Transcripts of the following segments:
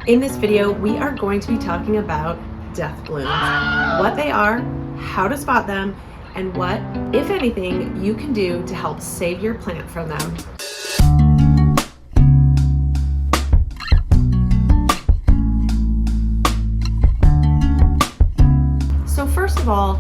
In this video, we are going to be talking about death blooms, what they are, how to spot them, and what, if anything, you can do to help save your plant from them. So first of all,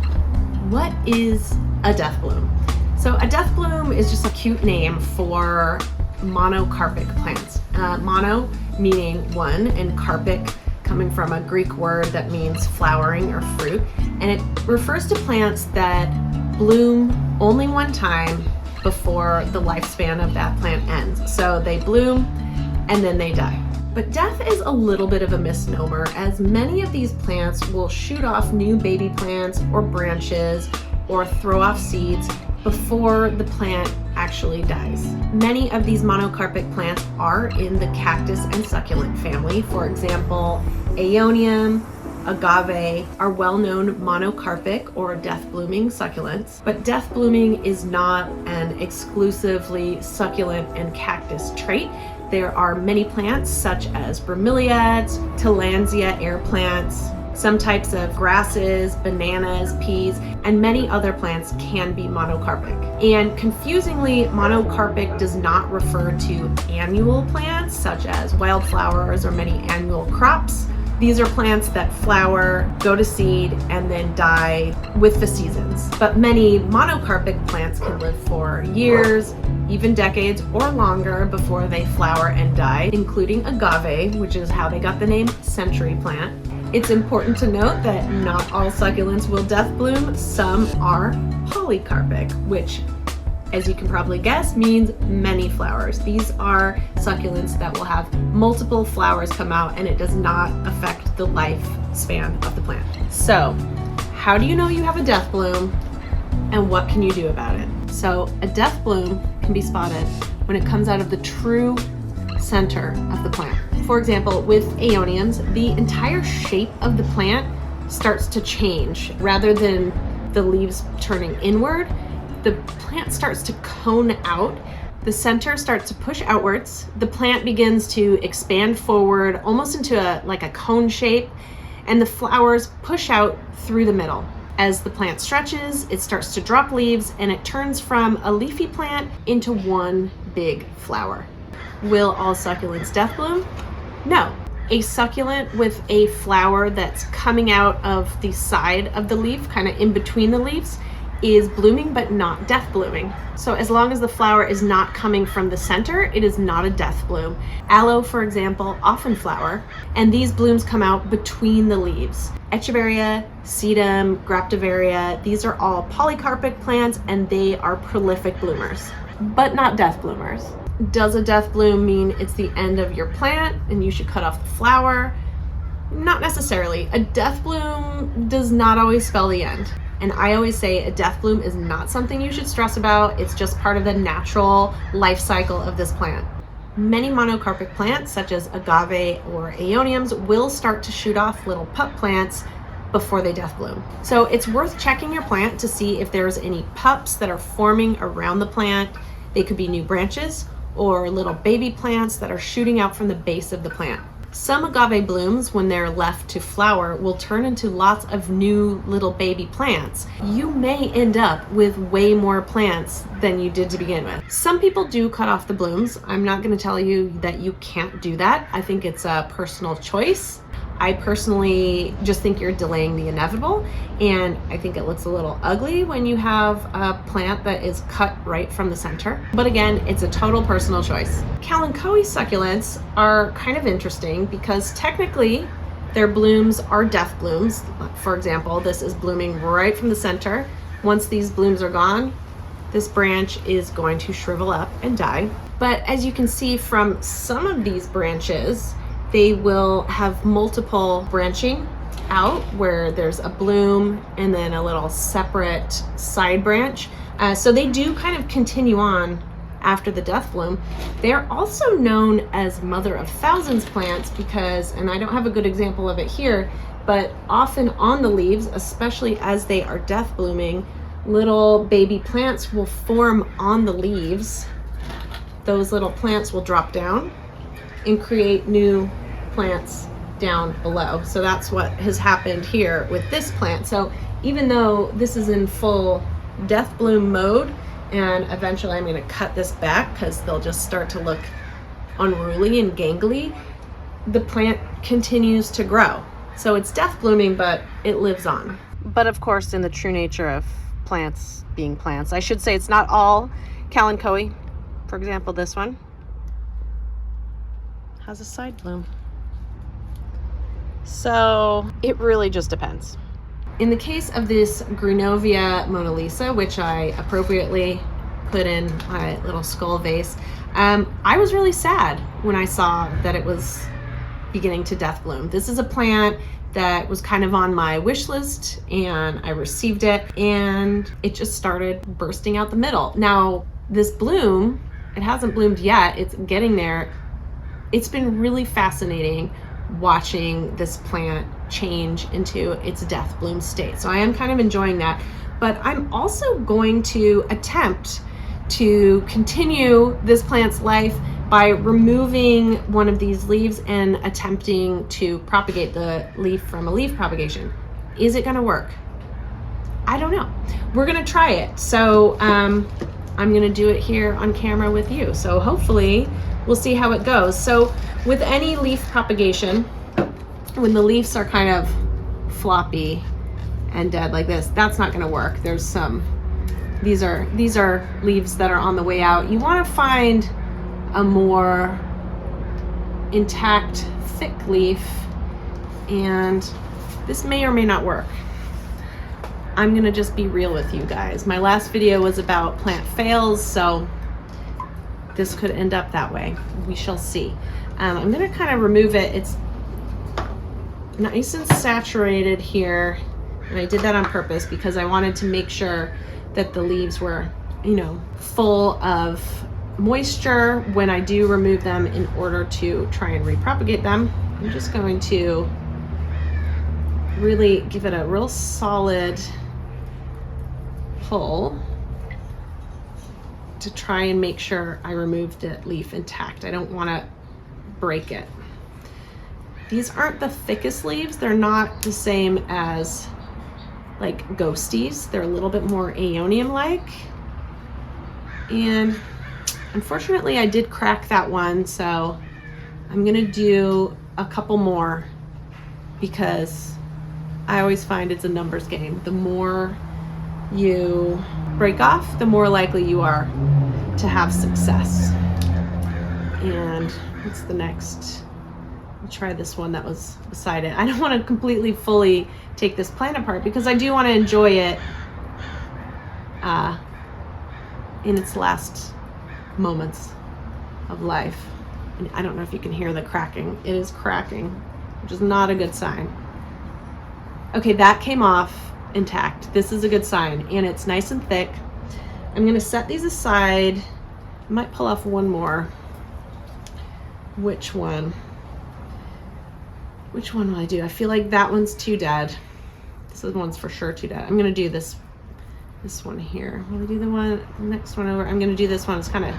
what is a death bloom? So a death bloom is just a cute name for monocarpic plants. Mono meaning one, and carpic coming from a Greek word that means flowering or fruit. And it refers to plants that bloom only one time before the lifespan of that plant ends. So they bloom and then they die. But death is a little bit of a misnomer, as many of these plants will shoot off new baby plants or branches or throw off seeds before the plant actually dies. Many of these monocarpic plants are in the cactus and succulent family. For example, Aeonium, Agave are well-known monocarpic or death-blooming succulents, but death blooming is not an exclusively succulent and cactus trait. There are many plants such as bromeliads, tillandsia air plants, some types of grasses, bananas, peas, and many other plants can be monocarpic. And confusingly, monocarpic does not refer to annual plants such as wildflowers or many annual crops. These are plants that flower, go to seed, and then die with the seasons. But many monocarpic plants can live for years, even decades or longer before they flower and die, including agave, which is how they got the name century plant. It's important to note that not all succulents will death bloom. Some are polycarpic, which, as you can probably guess, means many flowers. These are succulents that will have multiple flowers come out, and it does not affect the lifespan of the plant. So, how do you know you have a death bloom, and what can you do about it? So, a death bloom can be spotted when it comes out of the true center of the plant. For example, with aeoniums, the entire shape of the plant starts to change. Rather than the leaves turning inward, the plant starts to cone out. The center starts to push outwards. The plant begins to expand forward, almost into a cone shape, and the flowers push out through the middle. As the plant stretches, it starts to drop leaves, and it turns from a leafy plant into one big flower. Will all succulents death bloom? No. A succulent with a flower that's coming out of the side of the leaf, kind of in between the leaves, is blooming but not death blooming. So as long as the flower is not coming from the center, it is not a death bloom. Aloe, for example, often flower, and these blooms come out between the leaves. Echeveria, sedum, graptivaria, these are all polycarpic plants, and they are prolific bloomers, but not death bloomers. Does a death bloom mean it's the end of your plant and you should cut off the flower? Not necessarily. A death bloom does not always spell the end. And I always say a death bloom is not something you should stress about. It's just part of the natural life cycle of this plant. Many monocarpic plants, such as agave or aeoniums, will start to shoot off little pup plants before they death bloom. So it's worth checking your plant to see if there's any pups that are forming around the plant. They could be new branches or little baby plants that are shooting out from the base of the plant. Some agave blooms, when they're left to flower, will turn into lots of new little baby plants. You may end up with way more plants than you did to begin with. Some people do cut off the blooms. I'm not going to tell you that you can't do that. I think it's a personal choice. I personally just think you're delaying the inevitable, and I think it looks a little ugly when you have a plant that is cut right from the center. But again, it's a total personal choice. Kalanchoe succulents are kind of interesting because technically their blooms are death blooms. For example, this is blooming right from the center. Once these blooms are gone, this branch is going to shrivel up and die. But as you can see from some of these branches, they will have multiple branching out where there's a bloom and then a little separate side branch. So they do kind of continue on after the death bloom. They're also known as mother of thousands plants because, and I don't have a good example of it here, but often on the leaves, especially as they are death blooming, little baby plants will form on the leaves. Those little plants will drop down and create new plants down below. So that's what has happened here with this plant. So even though this is in full death bloom mode, and eventually I'm going to cut this back because they'll just start to look unruly and gangly, the plant continues to grow. So it's death blooming, but it lives on. But of course, in the true nature of plants being plants, I should say it's not all kalanchoe. For example, this one has a side bloom. So it really just depends. In the case of this Greenovia Mona Lisa, which I appropriately put in my little skull vase, I was really sad when I saw that it was beginning to death bloom. This is a plant that was kind of on my wish list, and I received it, and it just started bursting out the middle. Now, this bloom, it hasn't bloomed yet, it's getting there. It's been really fascinating watching this plant change into its death bloom state. So I am kind of enjoying that, but I'm also going to attempt to continue this plant's life by removing one of these leaves and attempting to propagate the leaf from a leaf propagation. Is it gonna work? I don't know. We're gonna try it. So I'm gonna do it here on camera with you. So hopefully we'll see how it goes. So with any leaf propagation, when the leaves are kind of floppy and dead like this, that's not gonna work. There's some, these are leaves that are on the way out. You wanna find a more intact, thick leaf, and this may or may not work. I'm gonna just be real with you guys. My last video was about plant fails, so this could end up that way. We shall see. I'm gonna kind of remove it. It's nice and saturated here, and I did that on purpose because I wanted to make sure that the leaves were, you know, full of moisture when I do remove them in order to try and repropagate them. I'm just going to really give it a real solid pull to try and make sure I remove the leaf intact. I don't want to break it. These aren't the thickest leaves. They're not the same as like ghosties. They're a little bit more aeonium-like. And unfortunately, I did crack that one, so I'm gonna do a couple more because I always find it's a numbers game. The more you break off, the more likely you are to have success. And what's the next? I'll try this one that was beside it. I don't want to completely fully take this plant apart because I do want to enjoy it in its last moments of life. And I don't know if you can hear the cracking. It is cracking, which is not a good sign. Okay, that came off intact. This is a good sign, and it's nice and thick. I'm gonna set these aside. I might pull off one more. Which one? Which one will I do? I feel like that one's too dead. This one's for sure too dead. I'm gonna do this one here. Will I do the next one over? I'm gonna do this one. It's kind of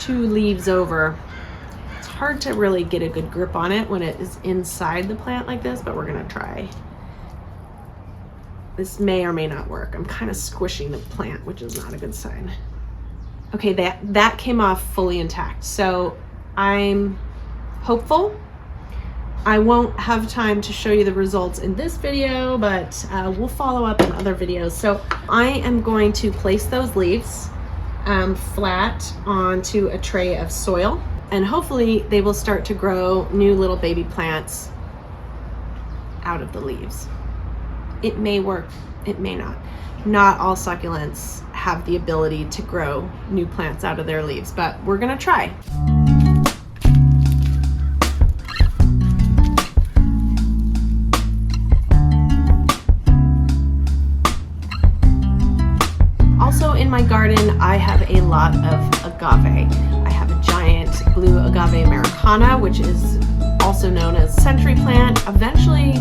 2 leaves over. It's hard to really get a good grip on it when it is inside the plant like this, but we're gonna try. This may or may not work. I'm kind of squishing the plant, which is not a good sign. Okay, that came off fully intact. So I'm hopeful. I won't have time to show you the results in this video, but we'll follow up in other videos. So I am going to place those leaves flat onto a tray of soil, and hopefully they will start to grow new little baby plants out of the leaves. It may work, it may not. Not all succulents have the ability to grow new plants out of their leaves, but we're gonna try. Also in my garden, I have a lot of agave. I have a giant blue agave americana, which is also known as century plant. Eventually,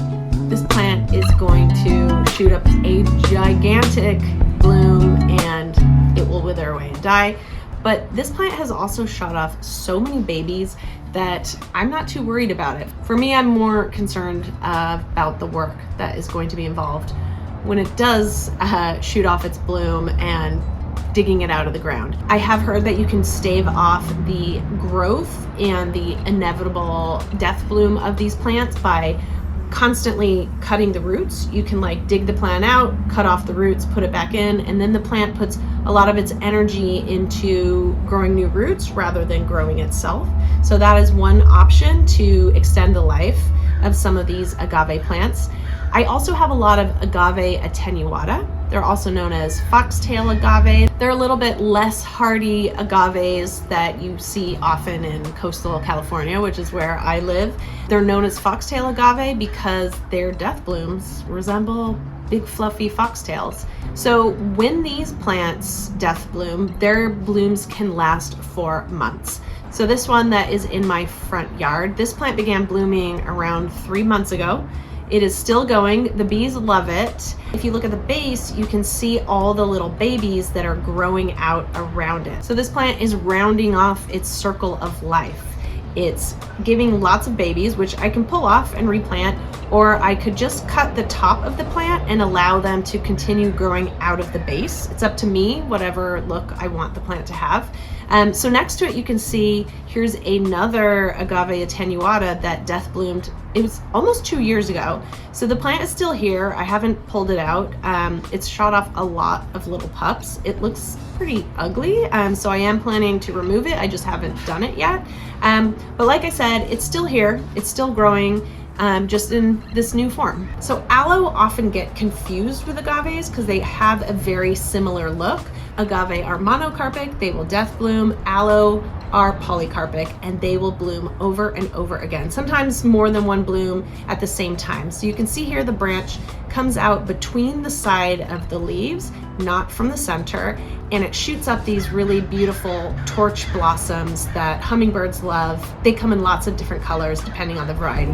this plant is going to shoot up a gigantic bloom and it will wither away and die. But this plant has also shot off so many babies that I'm not too worried about it. For me, I'm more concerned about the work that is going to be involved when it does shoot off its bloom and digging it out of the ground. I have heard that you can stave off the growth and the inevitable death bloom of these plants by constantly cutting the roots. You can like dig the plant out, cut off the roots, put it back in, and then the plant puts a lot of its energy into growing new roots rather than growing itself. So that is one option to extend the life of some of these agave plants. I also have a lot of Agave attenuata. They're also known as foxtail agave. They're a little bit less hardy agaves that you see often in coastal California, which is where I live. They're known as foxtail agave because their death blooms resemble big fluffy foxtails. So when these plants death bloom, their blooms can last for months. So this one that is in my front yard, this plant began blooming around 3 months ago. It is still going. The bees love it. If you look at the base, you can see all the little babies that are growing out around it. So this plant is rounding off its circle of life. It's giving lots of babies, which I can pull off and replant, or I could just cut the top of the plant and allow them to continue growing out of the base. It's up to me, whatever look I want the plant to have. So next to it, you can see here's another Agave attenuata that death bloomed. It was almost 2 years ago. So the plant is still here. I haven't pulled it out. It's shot off a lot of little pups. It looks pretty ugly. So I am planning to remove it. I just haven't done it yet. But like I said, it's still here. It's still growing. Just in this new form. So aloe often get confused with agaves because they have a very similar look. Agave are monocarpic, they will death bloom. Aloe are polycarpic and they will bloom over and over again, sometimes more than one bloom at the same time. So you can see here the branch comes out between the side of the leaves, not from the center, and it shoots up these really beautiful torch blossoms that hummingbirds love. They come in lots of different colors depending on the variety.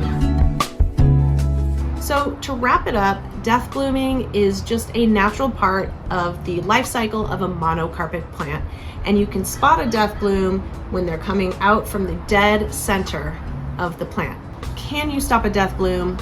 So to wrap it up, death blooming is just a natural part of the life cycle of a monocarpic plant. And you can spot a death bloom when they're coming out from the dead center of the plant. Can you stop a death bloom?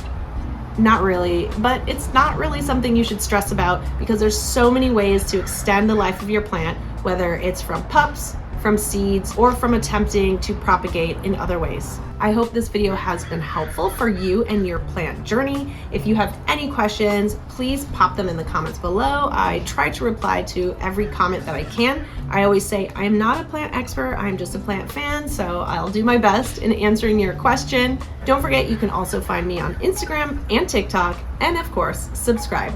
Not really, but it's not really something you should stress about because there's so many ways to extend the life of your plant, whether it's from pups, from seeds, or from attempting to propagate in other ways. I hope this video has been helpful for you and your plant journey. If you have any questions, please pop them in the comments below. I try to reply to every comment that I can. I always say I am not a plant expert, I'm just a plant fan, so I'll do my best in answering your question. Don't forget, you can also find me on Instagram and TikTok, and of course, subscribe.